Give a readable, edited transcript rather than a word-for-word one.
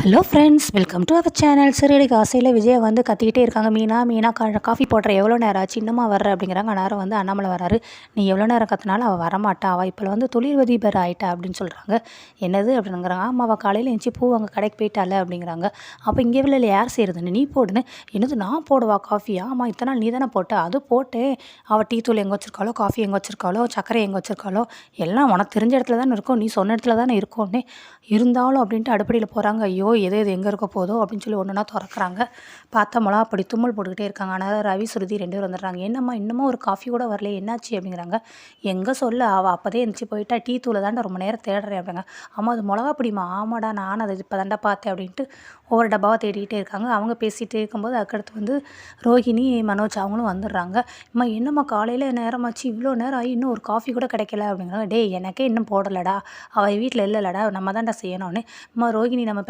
Hello friends, welcome to our channel. சிறுகடிக்கு ஆசையில் விஜயை வந்து கத்திக்கிட்டே இருக்காங்க. மீனா காஃபி போடுற எவ்வளோ நேரம் ஆச்சு, இன்னுமா வர்ற அப்படிங்கிறாங்க. நேரம் வந்து அண்ணாமலை வராரு. நீ எவ்வளோ நேரம் கத்தினாலும் அவள் வரமாட்டா, அவள் இப்போ வந்து தொழிலதிபர் ஆகிட்டா அப்படின்னு சொல்கிறாங்க. என்னது அப்படிங்கிறாங்க. ஆமாம், அவள் காலையில் எந்திச்சி பூ அங்கே கடைக்கு போயிட்டால அப்படிங்கிறாங்க. அப்போ இங்கே இல்லை யார் செய்கிறதுன்னு நீ போடுன்னு. என்னது நான் போடுவா காஃபி? ஆமாம், இத்தனை நாள் நீ தானே போட்ட. அது போட்டேன். அவள் டீ தூள் எங்கே வச்சிருக்காளோ, காஃபி எங்கே வச்சிருக்காளோ, சர்க்கரை எங்கே வச்சிருக்காளோ, எல்லாம் உனக்கு தெரிஞ்ச இடத்துல தானே இருக்கும், நீ சொன்ன இடத்துல தானே இருக்கும்னே. இருந்தாலும் அப்படின்ட்டு அடுப்படியில் போகிறாங்க. ஐயோ, எது எங்கே இருக்க போதோ அப்படின்னு சொல்லி ஒன்றுனா திறக்கிறாங்க. பார்த்தா மிளகாப்பொடி தும்மல் போட்டுக்கிட்டே இருக்காங்க. ஆனால் ரவி சுருதி 2 பேர் வந்துடுறாங்க. என்னம்மா இன்னமும் ஒரு காஃபி கூட வரல, என்னாச்சு அப்படிங்கிறாங்க. எங்கே சொல்ல, அவள் அப்போதே எழுந்துச்சி போயிட்டா, டீ தூளை தாண்டா ரொம்ப நேரம் தேடுறேன் அப்படிங்க. ஆமாம், அது மிளகாப்பொடிமா? ஆமாடா, நான் அதை இப்போ தாண்டா பார்த்தேன் அப்படின்ட்டு ஒவ்வொரு டப்பாவை தேடிக்கிட்டே இருக்காங்க. அவங்க பேசிகிட்டே இருக்கும்போது அதுக்கடுத்து வந்து ரோஹிணி, மனோஜ் அவங்களும் வந்துடுறாங்க. அம்மா என்னம்மா காலையில் நேரமாச்சு, இவ்வளோ நேரம் ஆகி இன்னும் ஒரு காஃபி கூட கிடைக்கல அப்படிங்கிறாங்க. டே, எனக்கே இன்னும் போடலடா, அவள் வீட்டில் இல்லைல்லடா, நம்ம தான்டா செய்யணும்னு. அம்மா ரோஹிணி, நம்ம